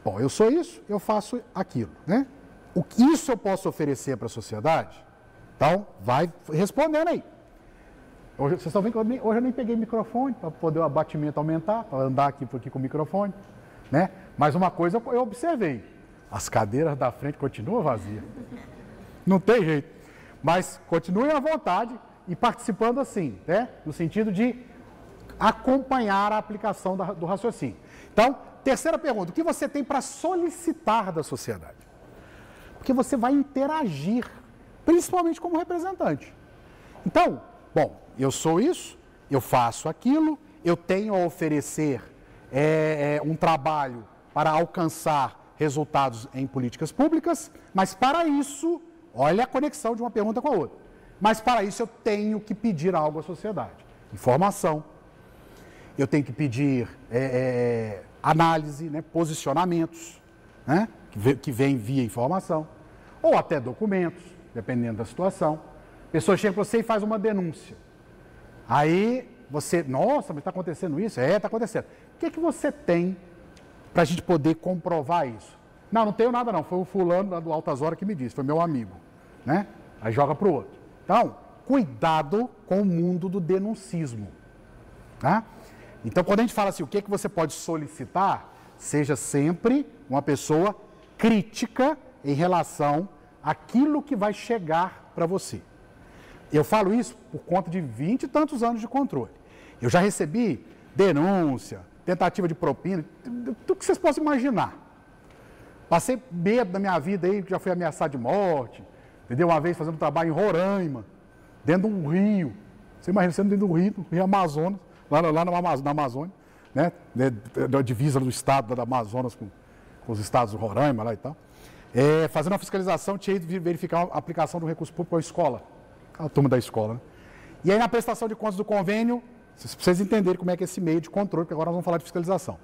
Bom, eu sou isso, eu faço aquilo, né? O que isso eu posso oferecer para a sociedade? Então, vai respondendo aí. Hoje, vocês estão vendo que hoje eu nem peguei microfone para poder o abatimento aumentar, para andar aqui por aqui com o microfone, né? Mas uma coisa eu observei, as cadeiras da frente continuam vazias. Não tem jeito. Mas continuem à vontade e participando assim, né? No sentido de acompanhar a aplicação do raciocínio. Então, terceira pergunta, o que você tem para solicitar da sociedade? Porque você vai interagir, principalmente como representante. Então, bom, eu sou isso, eu faço aquilo, eu tenho a oferecer um trabalho para alcançar resultados em políticas públicas, mas para isso, olha a conexão de uma pergunta com a outra, mas para isso eu tenho que pedir algo à sociedade, informação, eu tenho que pedir análise, né, posicionamentos, né, que vem via informação, ou até documentos, dependendo da situação. A pessoa chega para você e faz uma denúncia. Aí você, nossa, mas está acontecendo isso? Está acontecendo. O que você tem para a gente poder comprovar isso? Não tenho nada não, foi o fulano do Altas Horas que me disse, foi meu amigo, né? Aí joga para o outro. Então, cuidado com o mundo do denuncismo, tá? Então, quando a gente fala assim, o que você pode solicitar, seja sempre uma pessoa crítica em relação àquilo que vai chegar para você. Eu falo isso por conta de 20 e tantos anos de controle. Eu já recebi denúncia, tentativa de propina, tudo que vocês possam imaginar. Passei medo da minha vida aí, já fui ameaçado de morte, entendeu? Uma vez fazendo um trabalho em Roraima, dentro de um rio. Você imagina sendo dentro do rio Amazonas, lá na Amazônia, né? Da divisa do estado da Amazonas com os estados do Roraima lá e tal. Fazendo uma fiscalização, tinha ido verificar a aplicação do recurso público à escola, a turma da escola, né? E aí na prestação de contas do convênio, vocês entenderem como é que é esse meio de controle, porque agora nós vamos falar de fiscalização.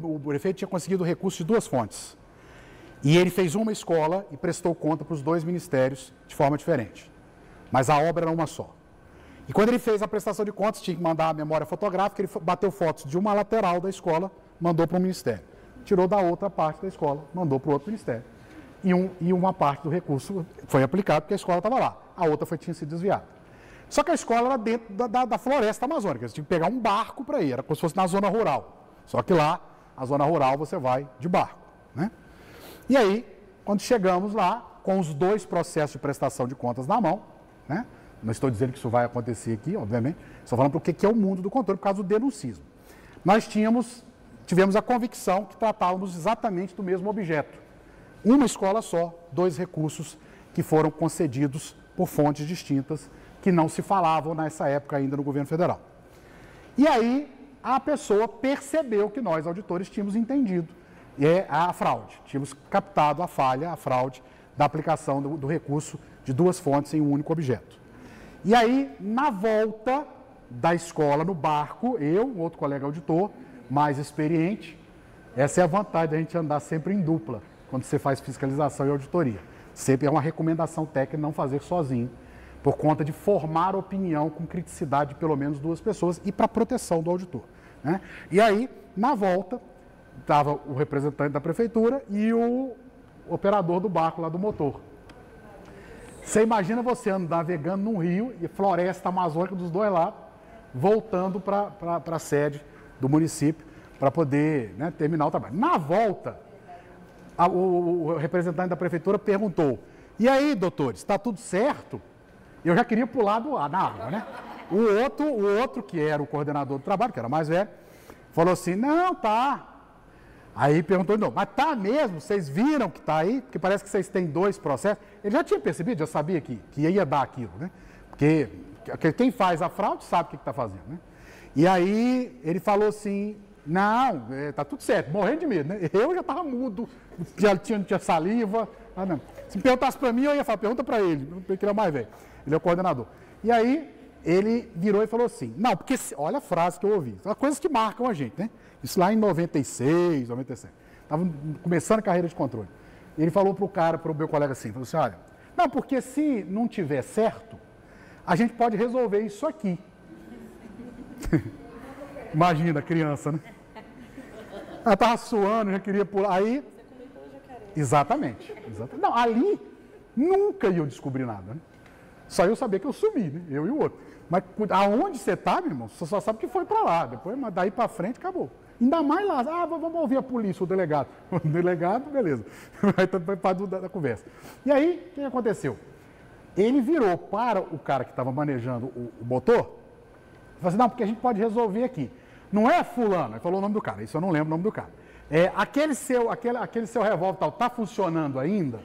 O prefeito tinha conseguido recurso de duas fontes. E ele fez uma escola e prestou conta para os dois ministérios de forma diferente. Mas a obra era uma só. E quando ele fez a prestação de contas, tinha que mandar a memória fotográfica, ele bateu fotos de uma lateral da escola, mandou para o ministério. Tirou da outra parte da escola, mandou para o outro ministério. E uma parte do recurso foi aplicado porque a escola estava lá. A outra tinha sido desviada. Só que a escola era dentro da floresta amazônica. Você tinha que pegar um barco para ir. Era como se fosse na zona rural. Só que lá, a zona rural, você vai de barco, né? E aí, quando chegamos lá, com os dois processos de prestação de contas na mão, né? Não estou dizendo que isso vai acontecer aqui, obviamente. Estou falando para o que é o mundo do controle, por causa do denuncismo. Nós tivemos a convicção que tratávamos exatamente do mesmo objeto. Uma escola só, dois recursos que foram concedidos por fontes distintas, que não se falavam nessa época ainda no governo federal. E aí a pessoa percebeu que nós, auditores, tínhamos entendido a fraude, tínhamos captado a falha, a fraude da aplicação do recurso de duas fontes em um único objeto. E aí, na volta da escola, no barco, um outro colega auditor, mais experiente, essa é a vantagem da gente andar sempre em dupla, quando você faz fiscalização e auditoria. Sempre é uma recomendação técnica não fazer sozinho, por conta de formar opinião com criticidade de pelo menos duas pessoas e para proteção do auditor, né? E aí, na volta, estava o representante da prefeitura e o operador do barco lá do motor. Você imagina você navegando num rio e floresta amazônica dos dois lados, voltando para a sede do município para poder, né, terminar o trabalho. Na volta, o representante da prefeitura perguntou: e aí, doutores, está tudo certo? Eu já queria pular na água, né? O outro, que era o coordenador do trabalho, que era mais velho, falou assim: não, tá. Aí perguntou de novo: mas tá mesmo? Vocês viram que tá aí? Porque parece que vocês têm dois processos. Ele já tinha percebido, já sabia que ia dar aquilo, né? Porque quem faz a fraude sabe o que está fazendo, né? E aí ele falou assim: não, tá tudo certo, morrendo de medo, né? Eu já estava mudo, já tinha saliva. Não. Se me perguntasse para mim, eu ia falar: pergunta para ele, porque ele é o mais velho, ele é o coordenador. E aí ele virou e falou assim: não, porque, olha a frase que eu ouvi, são coisas que marcam a gente, né? Isso lá em 96, 97. Estava começando a carreira de controle. Ele falou para o meu colega assim, falou assim: olha, não, porque se não tiver certo, a gente pode resolver isso aqui. Imagina, criança, né? Ela estava suando, já queria pular. Aí, Você comentou o jacaré. exatamente. Não, ali nunca ia eu descobrir nada. Né? Só eu sabia que eu sumi, né? Eu e o outro. Mas aonde você está, meu irmão, você só sabe que foi para lá. Depois, daí para frente, acabou. Ainda mais lá, vamos ouvir a polícia, o delegado. O delegado, beleza. Vai para da conversa. E aí, o que aconteceu? Ele virou para o cara que estava manejando o motor e falou assim, não, porque a gente pode resolver aqui. Não é fulano, ele falou o nome do cara, isso eu não lembro o nome do cara. Aquele seu revólver tal, tá funcionando ainda?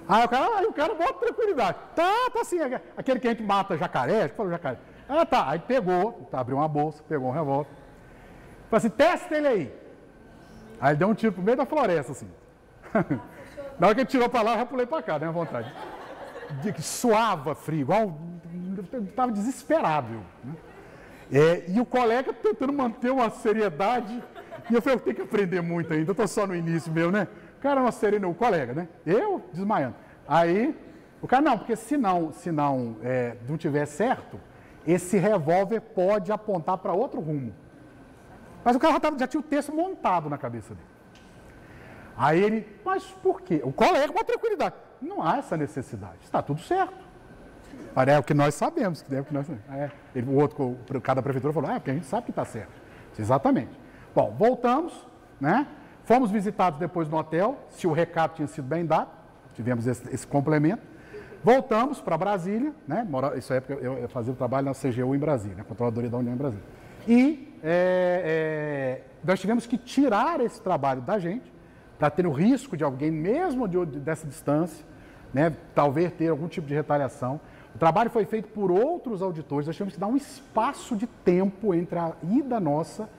Aí o cara bota tranquilidade. Tá assim, aquele que a gente mata jacaré, falou jacaré. Tá, aí pegou, abriu uma bolsa, pegou um revólver. Falei assim, testa ele aí. Aí ele deu um tiro pro meio da floresta, assim. Na hora que ele tirou para lá, eu já pulei para cá, deu uma vontade. Suava frio, igual, eu estava desesperado. Né? E o colega tentando manter uma seriedade. E eu falei, eu tenho que aprender muito ainda, eu estou só no início meu, né? O cara, uma serena, o colega, né? Eu desmaiando. Aí, o cara, não, porque se não tiver certo, esse revólver pode apontar para outro rumo. Mas o cara já tinha o texto montado na cabeça dele. Aí ele, mas por quê? O colega com tranquilidade. Não há essa necessidade, está tudo certo. É o que nós sabemos. O outro, cada prefeitura falou, porque a gente sabe que está certo. Exatamente. Bom, voltamos, né? Fomos visitados depois no hotel, se o recado tinha sido bem dado, tivemos esse complemento. Voltamos para Brasília, né? Isso é porque eu fazia o trabalho na CGU em Brasília, na Controladoria da União em Brasília. E nós tivemos que tirar esse trabalho da gente, para ter o risco de alguém, mesmo dessa distância, né, talvez ter algum tipo de retaliação. O trabalho foi feito por outros auditores, nós tivemos que dar um espaço de tempo entre a ida nossa,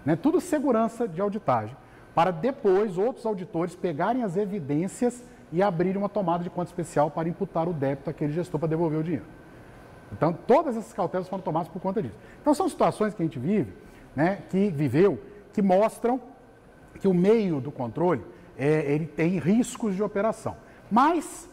né, tudo segurança de auditagem, para depois outros auditores pegarem as evidências e abrirem uma tomada de conta especial para imputar o débito àquele gestor para devolver o dinheiro. Então, todas essas cautelas foram tomadas por conta disso. Então, são situações que a gente vive, né, que mostram que o meio do controle, ele tem riscos de operação. Mas,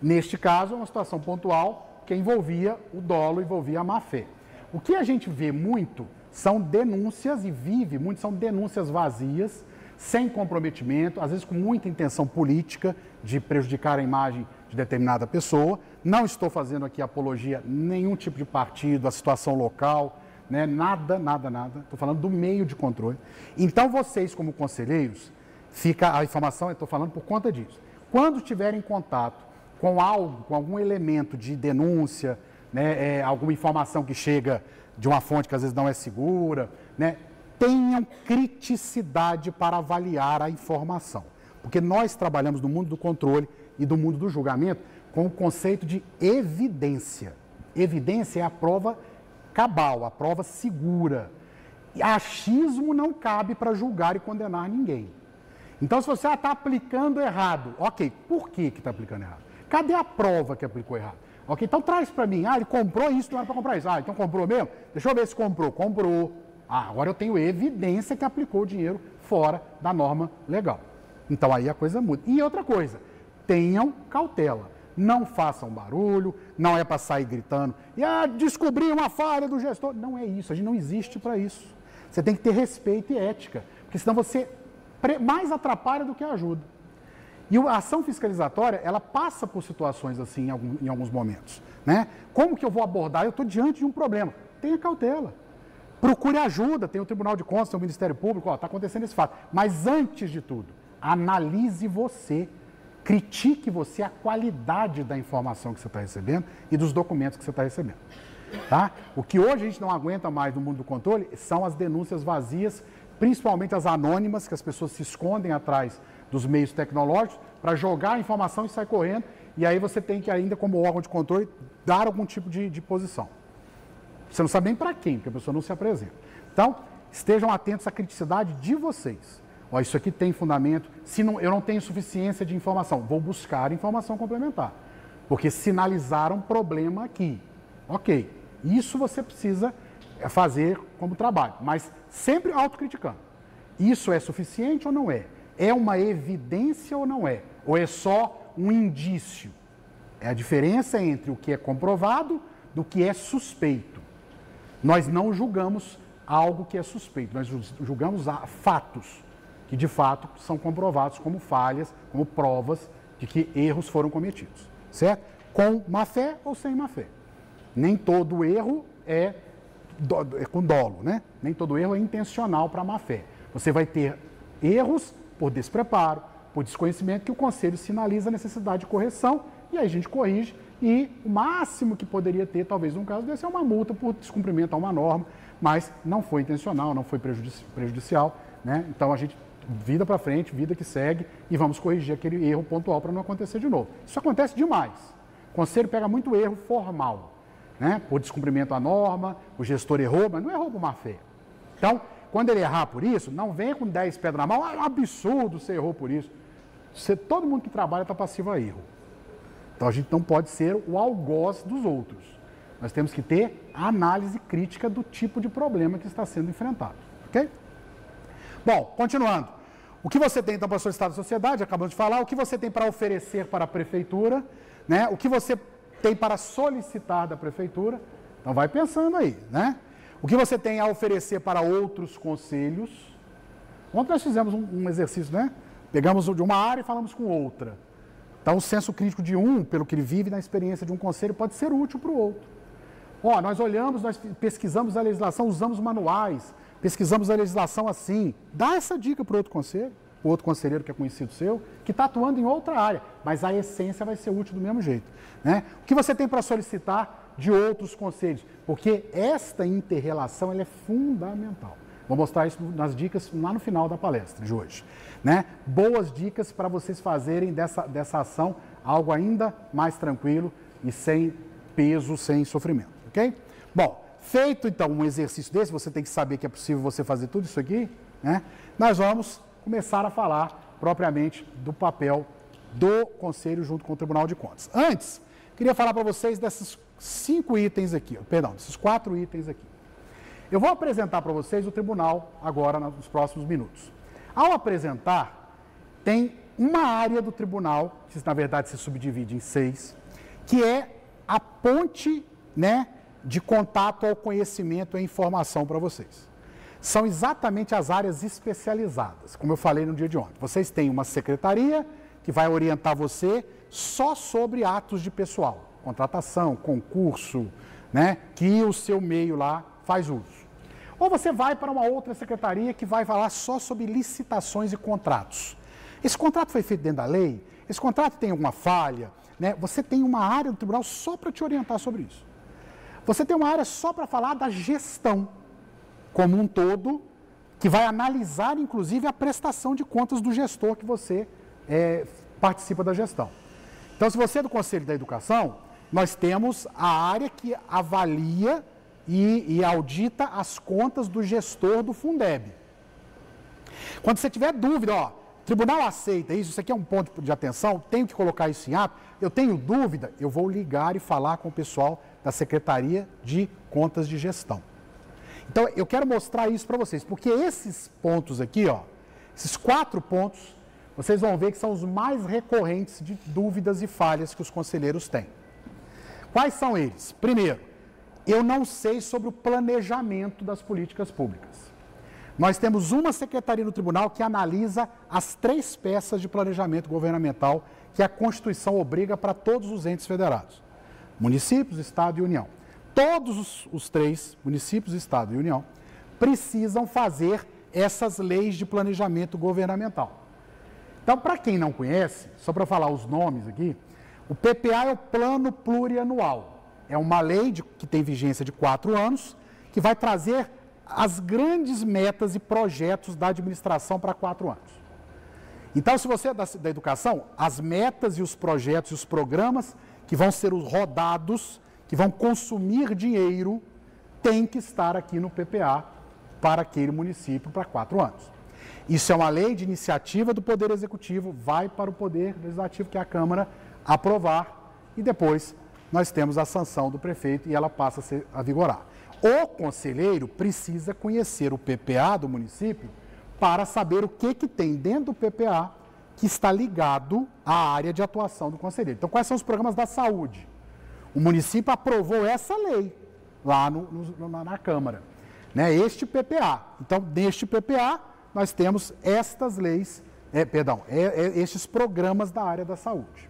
neste caso, é uma situação pontual que envolvia o dolo, envolvia a má-fé. O que a gente vê muito são denúncias, e vive muito, são denúncias vazias, sem comprometimento, às vezes com muita intenção política de prejudicar a imagem de determinada pessoa. Não estou fazendo aqui apologia a nenhum tipo de partido, a situação local, né? Nada. Estou falando do meio de controle. Então, vocês, como conselheiros, fica a informação, eu estou falando por conta disso. Quando tiverem contato com algo, com algum elemento de denúncia, né, alguma informação que chega de uma fonte que às vezes não é segura, né, tenham criticidade para avaliar a informação. Porque nós trabalhamos no mundo do controle e do mundo do julgamento com o conceito de evidência. Evidência é a prova cabal, a prova segura. E achismo não cabe para julgar e condenar ninguém. Então, se você está aplicando errado, ok, por que está aplicando errado? Cadê a prova que aplicou errado? Ok, então traz para mim, ele comprou isso, não era para comprar isso. Então comprou mesmo? Deixa eu ver se comprou. Comprou. Agora eu tenho evidência que aplicou o dinheiro fora da norma legal. Então aí a coisa muda. E outra coisa, tenham cautela. Não façam barulho, não é para sair gritando. Descobri uma falha do gestor. Não é isso, a gente não existe para isso. Você tem que ter respeito e ética, porque senão você mais atrapalha do que ajuda. E a ação fiscalizatória, ela passa por situações assim em alguns momentos. Né? Como que eu vou abordar? Eu estou diante de um problema. Tenha cautela. Procure ajuda, tem o Tribunal de Contas, tem o Ministério Público, está acontecendo esse fato. Mas antes de tudo, analise você, critique você a qualidade da informação que você está recebendo e dos documentos que você está recebendo. Tá? O que hoje a gente não aguenta mais no mundo do controle são as denúncias vazias, principalmente as anônimas, que as pessoas se escondem atrás dos meios tecnológicos para jogar a informação e sair correndo, e aí você tem que ainda, como órgão de controle, dar algum tipo de posição. Você não sabe nem para quem, porque a pessoa não se apresenta. Então, estejam atentos à criticidade de vocês. Isso aqui tem fundamento. Se não, eu não tenho suficiência de informação, vou buscar informação complementar. Porque sinalizaram problema aqui. Ok, isso você precisa fazer como trabalho, mas sempre autocriticando. Isso é suficiente ou não é? É uma evidência ou não é? Ou é só um indício? É a diferença entre o que é comprovado do que é suspeito. Nós não julgamos algo que é suspeito, nós julgamos fatos que de fato são comprovados como falhas, como provas de que erros foram cometidos, certo? Com má fé ou sem má fé. Nem todo erro é com dolo, né? Nem todo erro é intencional para má fé. Você vai ter erros por despreparo, por desconhecimento, que o conselho sinaliza a necessidade de correção, e aí a gente corrige, e o máximo que poderia ter, talvez num caso desse, é uma multa por descumprimento a uma norma, mas não foi intencional, não foi prejudicial, né? Então a gente, vida para frente, vida que segue, e vamos corrigir aquele erro pontual para não acontecer de novo. Isso acontece demais. O conselho pega muito erro formal, né? Por descumprimento à norma, o gestor errou, mas não errou por má fé. Então, quando ele errar por isso, não venha com 10 pedras na mão, é um absurdo você errou por isso. Todo mundo que trabalha está passivo a erro. Então a gente não pode ser o algoz dos outros. Nós temos que ter a análise crítica do tipo de problema que está sendo enfrentado. Ok? Bom, continuando. O que você tem então para solicitar da sociedade, acabamos de falar, o que você tem para oferecer para a prefeitura, né? O que você tem para solicitar da prefeitura, então vai pensando aí, né? O que você tem a oferecer para outros conselhos. Ontem nós fizemos um exercício, né? Pegamos de uma área e falamos com outra. Então, o senso crítico de um, pelo que ele vive na experiência de um conselho, pode ser útil para o outro. Ó, nós olhamos, nós pesquisamos a legislação, usamos manuais, pesquisamos a legislação assim. Dá essa dica para o outro conselho, o outro conselheiro que é conhecido seu, que está atuando em outra área, mas a essência vai ser útil do mesmo jeito, né? O que você tem para solicitar de outros conselhos? Porque esta inter-relação ela é fundamental. Vou mostrar isso nas dicas lá no final da palestra de hoje, né? Boas dicas para vocês fazerem dessa ação algo ainda mais tranquilo e sem peso, sem sofrimento, ok? Bom, feito então um exercício desse, você tem que saber que é possível você fazer tudo isso aqui, né? Nós vamos começar a falar propriamente do papel do Conselho junto com o Tribunal de Contas. Antes, queria falar para vocês desses 5 itens aqui, desses 4 itens aqui. Eu vou apresentar para vocês o tribunal agora nos próximos minutos. Ao apresentar, tem uma área do tribunal, que na verdade se subdivide em 6, que é a ponte, né, de contato ao conhecimento e informação para vocês. São exatamente as áreas especializadas, como eu falei no dia de ontem. Vocês têm uma secretaria que vai orientar você só sobre atos de pessoal, contratação, concurso, né, que o seu meio lá faz uso. Ou você vai para uma outra secretaria que vai falar só sobre licitações e contratos. Esse contrato foi feito dentro da lei? Esse contrato tem alguma falha? Né? Você tem uma área do tribunal só para te orientar sobre isso. Você tem uma área só para falar da gestão como um todo, que vai analisar, inclusive, a prestação de contas do gestor que você participa da gestão. Então, se você é do Conselho da Educação, nós temos a área que avalia e audita as contas do gestor do Fundeb. Quando você tiver dúvida, ó, o tribunal aceita isso aqui é um ponto de atenção, tenho que colocar isso em ato, eu tenho dúvida, eu vou ligar e falar com o pessoal da Secretaria de Contas de Gestão. Então, eu quero mostrar isso para vocês, porque esses pontos aqui, ó, esses 4 pontos, vocês vão ver que são os mais recorrentes de dúvidas e falhas que os conselheiros têm. Quais são eles? Primeiro, eu não sei sobre o planejamento das políticas públicas. Nós temos uma secretaria no tribunal que analisa as 3 peças de planejamento governamental que a Constituição obriga para todos os entes federados: municípios, Estado e União. Todos os 3, municípios, Estado e União, precisam fazer essas leis de planejamento governamental. Então, para quem não conhece, só para falar os nomes aqui, o PPA é o Plano Plurianual. É uma lei que tem vigência de 4 anos, que vai trazer as grandes metas e projetos da administração para 4 anos. Então, se você é da educação, as metas e os projetos e os programas que vão ser os rodados, que vão consumir dinheiro, tem que estar aqui no PPA para aquele município para 4 anos. Isso é uma lei de iniciativa do Poder Executivo, vai para o Poder Legislativo, que é a Câmara, aprovar, e depois nós temos a sanção do prefeito e ela passa a vigorar. O conselheiro precisa conhecer o PPA do município para saber o que tem dentro do PPA que está ligado à área de atuação do conselheiro. Então, quais são os programas da saúde? O município aprovou essa lei lá na Câmara. né, este PPA. Então, neste PPA, nós temos estas leis, estes programas da área da saúde.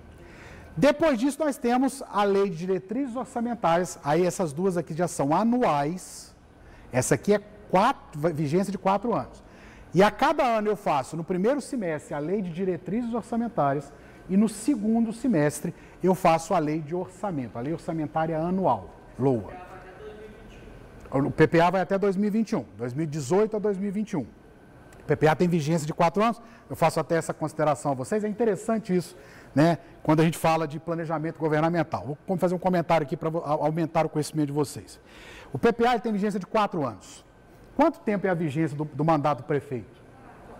Depois disso, nós temos a Lei de Diretrizes Orçamentárias, aí essas duas aqui já são anuais, essa aqui é vigência de 4 anos. E a cada ano eu faço, no primeiro semestre, a Lei de Diretrizes Orçamentárias e no segundo semestre eu faço a Lei de Orçamento, a Lei Orçamentária Anual, LOA. O PPA vai até 2021, 2018 a 2021. O PPA tem vigência de 4 anos, eu faço até essa consideração a vocês, é interessante isso, né? Quando a gente fala de planejamento governamental. Vou fazer um comentário aqui para aumentar o conhecimento de vocês. O PPA ele tem vigência de 4 anos. Quanto tempo é a vigência do mandato do prefeito?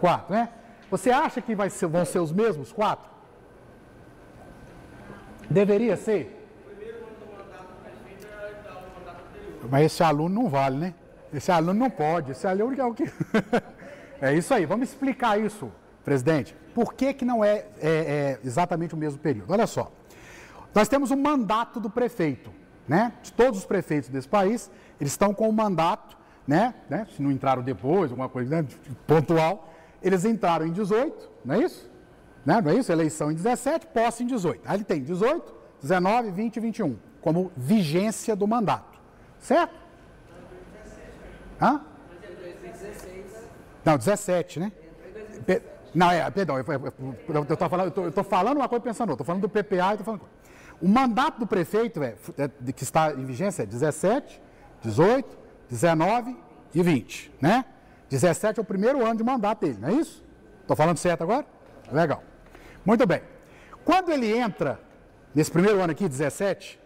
4, né? Você acha que vão ser os mesmos 4? Deveria ser? O primeiro ano do mandato do prefeito era o mandato anterior. Mas esse aluno não vale, né? Esse aluno não pode. Esse aluno é o que... É isso aí. Vamos explicar isso, presidente. Por que não é exatamente o mesmo período? Olha só. Nós temos um mandato do prefeito, né? De todos os prefeitos desse país, eles estão com o mandato, né? Se não entraram depois, alguma coisa, né, pontual, eles entraram em 18, não é isso? Né? Não é isso? Eleição em 17, posse em 18. Aí ele tem 18, 19, 20 e 21, como vigência do mandato. Certo? Hã? Não, 17, né? Não, perdão, eu estou falando uma coisa pensando outra, estou falando do PPA e estou falando... O mandato do prefeito, que está em vigência, é 17, 18, 19 e 20, né? 17 é o primeiro ano de mandato dele, não é isso? Estou falando certo agora? Legal. Muito bem. Quando ele entra, nesse primeiro ano aqui, 17,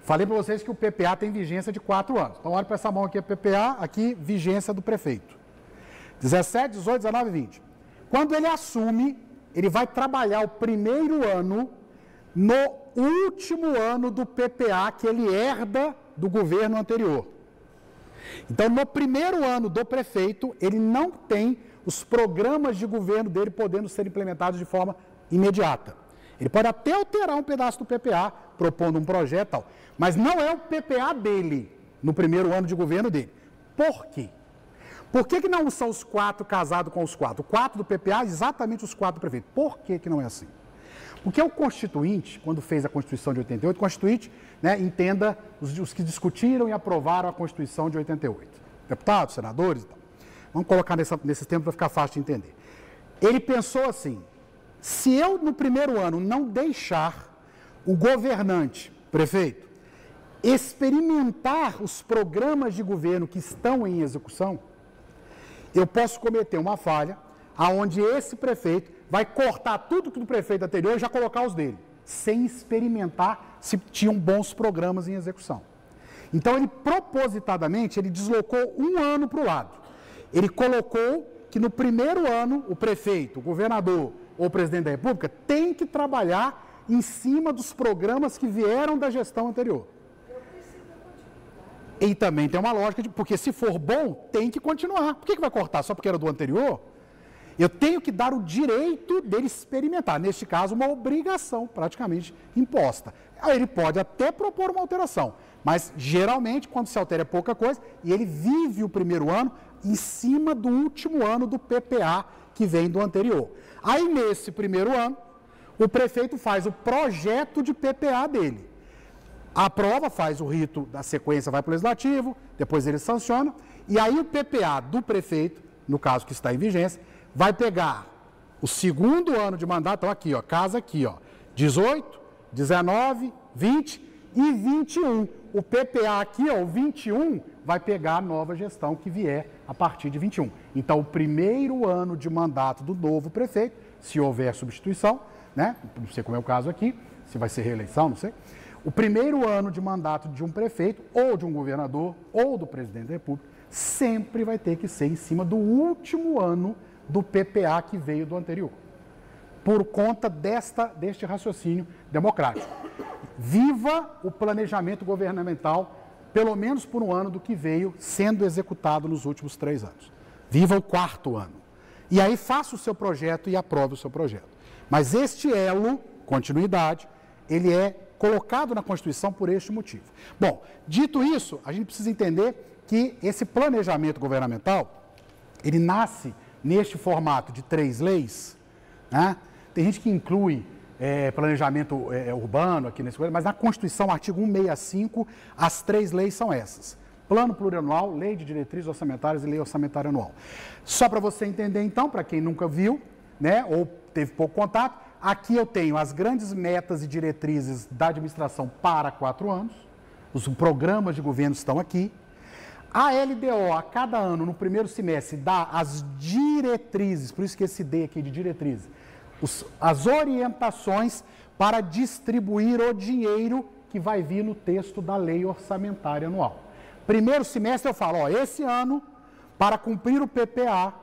falei para vocês que o PPA tem vigência de 4 anos. Então, olha para essa mão aqui, PPA, aqui, vigência do prefeito. 17, 18, 19 e 20. Quando ele assume, ele vai trabalhar o primeiro ano no último ano do PPA que ele herda do governo anterior. Então, no primeiro ano do prefeito, ele não tem os programas de governo dele podendo ser implementados de forma imediata. Ele pode até alterar um pedaço do PPA, propondo um projeto e tal, mas não é o PPA dele no primeiro ano de governo dele. Por quê? Por que não são os 4 casados com os 4? O 4 do PPA, exatamente os 4 do prefeito. Por que não é assim? Porque o Constituinte, quando fez a Constituição de 88, o Constituinte, né, entenda os que discutiram e aprovaram a Constituição de 88. Deputados, senadores e tal. Vamos colocar nesse tempo para ficar fácil de entender. Ele pensou assim, se eu no primeiro ano não deixar o governante, prefeito, experimentar os programas de governo que estão em execução, eu posso cometer uma falha aonde esse prefeito vai cortar tudo que do prefeito anterior e já colocar os dele, sem experimentar se tinham bons programas em execução. Então, ele propositadamente, ele deslocou um ano para o lado. Ele colocou que no primeiro ano, o prefeito, o governador ou o presidente da República tem que trabalhar em cima dos programas que vieram da gestão anterior. E também tem uma lógica, porque se for bom, tem que continuar. Por que vai cortar só porque era do anterior? Eu tenho que dar o direito dele experimentar. Neste caso, uma obrigação praticamente imposta. Aí ele pode até propor uma alteração, mas geralmente, quando se altera é pouca coisa, e ele vive o primeiro ano em cima do último ano do PPA que vem do anterior. Aí, nesse primeiro ano, o prefeito faz o projeto de PPA dele. Aprova, faz o rito da sequência, vai para o legislativo, depois ele sanciona, e aí o PPA do prefeito, no caso que está em vigência, vai pegar o segundo ano de mandato, então aqui, ó, casa aqui, ó, 18, 19, 20 e 21. O PPA aqui, ó, o 21, vai pegar a nova gestão que vier a partir de 21. Então, o primeiro ano de mandato do novo prefeito, se houver substituição, né, não sei como é o caso aqui, se vai ser reeleição, não sei. O primeiro ano de mandato de um prefeito, ou de um governador, ou do presidente da República, sempre vai ter que ser em cima do último ano do PPA que veio do anterior, por conta deste raciocínio democrático. Viva o planejamento governamental, pelo menos por um ano do que veio sendo executado nos últimos 3 anos. Viva o 4º ano. E aí faça o seu projeto e aprove o seu projeto. Mas este elo, continuidade, ele é colocado na Constituição por este motivo. Bom, dito isso, a gente precisa entender que esse planejamento governamental, ele nasce neste formato de 3 leis, né? Tem gente que inclui planejamento urbano aqui nesse coisa, mas na Constituição, artigo 165, as 3 leis são essas. Plano plurianual, lei de diretrizes orçamentárias e lei orçamentária anual. Só para você entender então, para quem nunca viu, né, ou teve pouco contato, aqui eu tenho as grandes metas e diretrizes da administração para 4 anos, os programas de governo estão aqui. A LDO, a cada ano, no primeiro semestre, dá as diretrizes, por isso que esse D aqui de diretrizes, as orientações para distribuir o dinheiro que vai vir no texto da lei orçamentária anual. Primeiro semestre eu falo, ó, esse ano, para cumprir o PPA,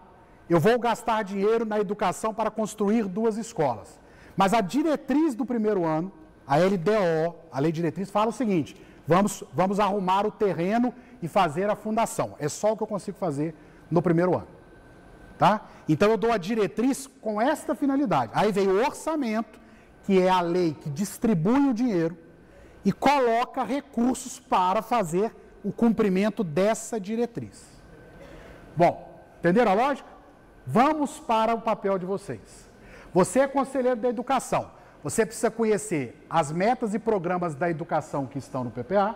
eu vou gastar dinheiro na educação para construir 2 escolas. Mas a diretriz do primeiro ano, a LDO, a lei de diretriz, fala o seguinte, vamos arrumar o terreno e fazer a fundação. É só o que eu consigo fazer no primeiro ano. Tá? Então eu dou a diretriz com esta finalidade. Aí vem o orçamento, que é a lei que distribui o dinheiro e coloca recursos para fazer o cumprimento dessa diretriz. Bom, entenderam a lógica? Vamos para o papel de vocês. Você é conselheiro da educação. Você precisa conhecer as metas e programas da educação que estão no PPA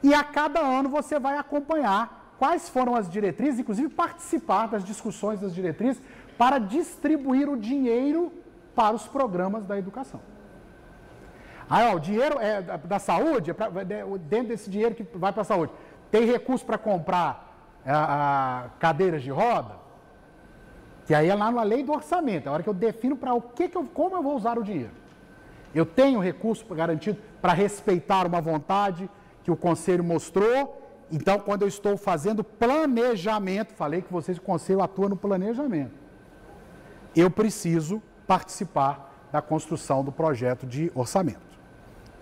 e a cada ano você vai acompanhar quais foram as diretrizes, inclusive participar das discussões das diretrizes para distribuir o dinheiro para os programas da educação. Aí, ó, o dinheiro da saúde, dentro desse dinheiro que vai para a saúde, tem recurso para comprar cadeiras de roda? Que aí é lá na lei do orçamento, é a hora que eu defino para como eu vou usar o dinheiro. Eu tenho recurso garantido para respeitar uma vontade que o Conselho mostrou. Então, quando eu estou fazendo planejamento, falei que o Conselho atua no planejamento, eu preciso participar da construção do projeto de orçamento.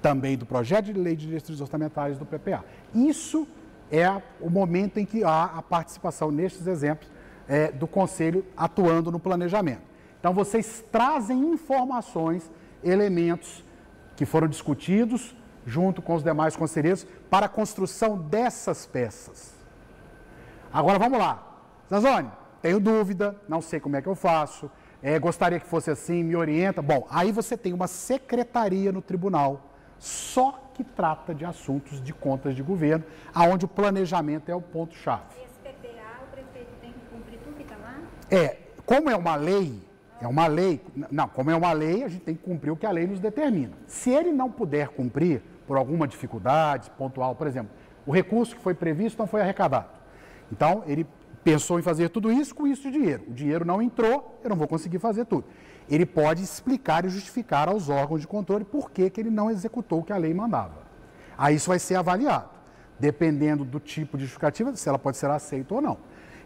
Também do projeto de lei de diretrizes orçamentárias do PPA. Isso é o momento em que há a participação, nestes exemplos, do Conselho atuando no planejamento. Então, vocês trazem informações, elementos que foram discutidos junto com os demais conselheiros para a construção dessas peças. Agora, vamos lá. Zanzoni, tenho dúvida, não sei como é que eu faço, gostaria que fosse assim, me orienta. Bom, aí você tem uma secretaria no tribunal só que trata de assuntos de contas de governo, aonde o planejamento é o ponto-chave. Esse PPA, o prefeito tem que cumprir tudo que está lá? Como é uma lei, como é uma lei, a gente tem que cumprir o que a lei nos determina. Se ele não puder cumprir, por alguma dificuldade pontual, por exemplo, o recurso que foi previsto não foi arrecadado. Então, ele pensou em fazer tudo isso com isso de dinheiro. O dinheiro não entrou, eu não vou conseguir fazer tudo. Ele pode explicar e justificar aos órgãos de controle por que ele não executou o que a lei mandava. Aí isso vai ser avaliado, dependendo do tipo de justificativa, se ela pode ser aceita ou não.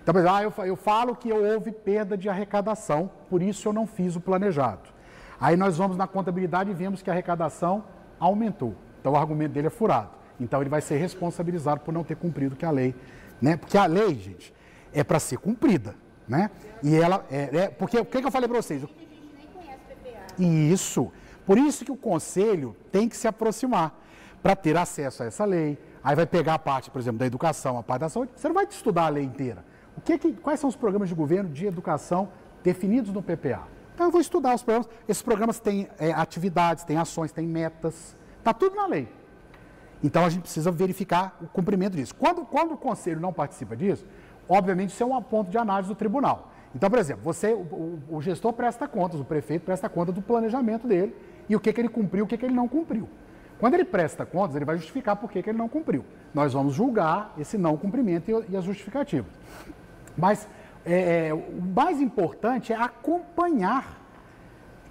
Então, por exemplo, eu falo que houve perda de arrecadação, por isso eu não fiz o planejado. Aí nós vamos na contabilidade e vemos que a arrecadação aumentou. Então o argumento dele é furado. Então ele vai ser responsabilizado por não ter cumprido que a lei, né? Porque a lei, gente, é para ser cumprida, né? E ela porque o que eu falei para vocês? A gente nem conhece PPA. Isso. Por isso que o conselho tem que se aproximar para ter acesso a essa lei. Aí vai pegar a parte, por exemplo, da educação, a parte da saúde. Você não vai estudar a lei inteira. Quais são os programas de governo de educação definidos no PPA? Então eu vou estudar os programas. Esses programas têm atividades, têm ações, têm metas. Está tudo na lei. Então a gente precisa verificar o cumprimento disso. Quando o conselho não participa disso, obviamente isso é um ponto de análise do tribunal. Então, por exemplo, o gestor presta contas, o prefeito presta conta do planejamento dele e o que ele cumpriu, o que ele não cumpriu. Quando ele presta contas, ele vai justificar por que ele não cumpriu. Nós vamos julgar esse não cumprimento e as justificativas. Mas o mais importante é acompanhar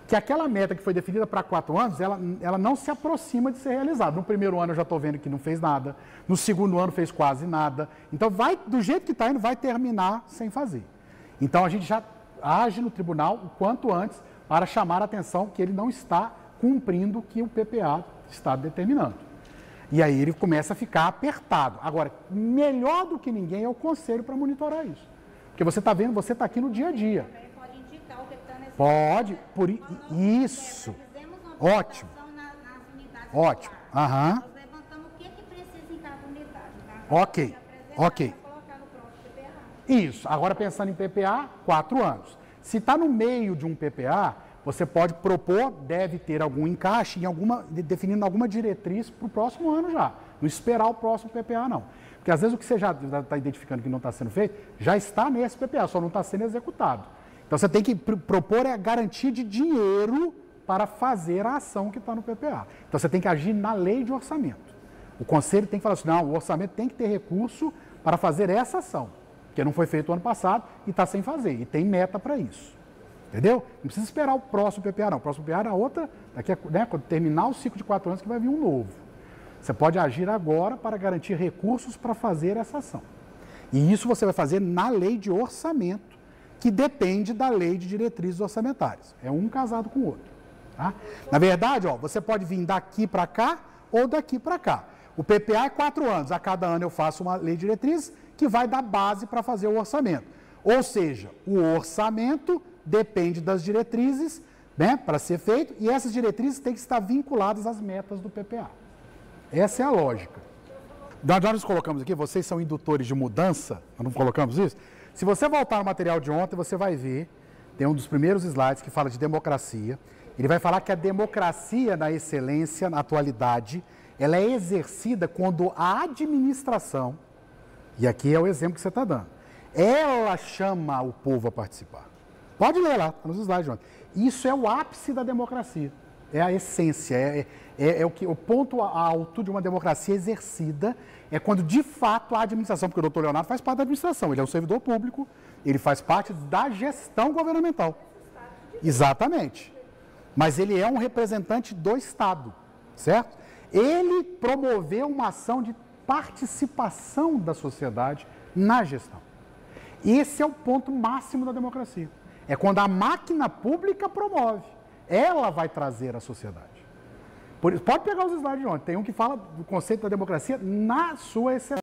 que aquela meta que foi definida para 4 anos, ela não se aproxima de ser realizada. No primeiro ano eu já estou vendo que não fez nada, no segundo ano fez quase nada. Então, do jeito que está indo, vai terminar sem fazer. Então, a gente já age no tribunal o quanto antes para chamar a atenção que ele não está cumprindo o que o PPA está determinando. E aí ele começa a ficar apertado. Agora, melhor do que ninguém é o conselho para monitorar isso. Porque você está vendo, você está aqui no dia a dia. Pode indicar o que está nesse... Pode, isso. Ótimo. Ótimo. Aham. Nós levantamos o que precisa em cada unidade, tá? Ok. Ok. Vai colocar no próximo PPA. Isso. Agora pensando em PPA, 4 anos. Se está no meio de um PPA, você pode propor, deve ter algum encaixe, definindo alguma diretriz para o próximo ano já. Não esperar o próximo PPA, não. Porque às vezes o que você já está identificando que não está sendo feito, já está nesse PPA, só não está sendo executado. Então você tem que propor a garantia de dinheiro para fazer a ação que está no PPA. Então você tem que agir na lei de orçamento. O conselho tem que falar assim, não, o orçamento tem que ter recurso para fazer essa ação, que não foi feito ano passado e está sem fazer, e tem meta para isso. Entendeu? Não precisa esperar o próximo PPA, não. O próximo PPA é outra, quando terminar o ciclo de 4 anos que vai vir um novo. Você pode agir agora para garantir recursos para fazer essa ação. E isso você vai fazer na lei de orçamento, que depende da lei de diretrizes orçamentárias. É um casado com o outro. Tá? Na verdade, você pode vir daqui para cá ou daqui para cá. O PPA é 4 anos. A cada ano eu faço uma lei de diretrizes que vai dar base para fazer o orçamento. Ou seja, o orçamento depende das diretrizes, né, para ser feito, e essas diretrizes têm que estar vinculadas às metas do PPA. Essa é a lógica. Nós colocamos aqui, vocês são indutores de mudança, nós não colocamos isso? Se você voltar no material de ontem, você vai ver, tem um dos primeiros slides que fala de democracia, ele vai falar que a democracia na excelência, na atualidade, ela é exercida quando a administração, e aqui é o exemplo que você está dando, ela chama o povo a participar. Pode ler lá, está nos slides de ontem. Isso é o ápice da democracia, é a essência, o ponto alto de uma democracia exercida, é quando de fato a administração, porque o doutor Leonardo faz parte da administração, ele é um servidor público, ele faz parte da gestão governamental. Exatamente. Mas ele é um representante do Estado, certo? Ele promoveu uma ação de participação da sociedade na gestão. Esse é o ponto máximo da democracia. É quando a máquina pública promove. Ela vai trazer a sociedade. Pode pegar os slides de ontem. Tem um que fala do conceito da democracia na sua excelência.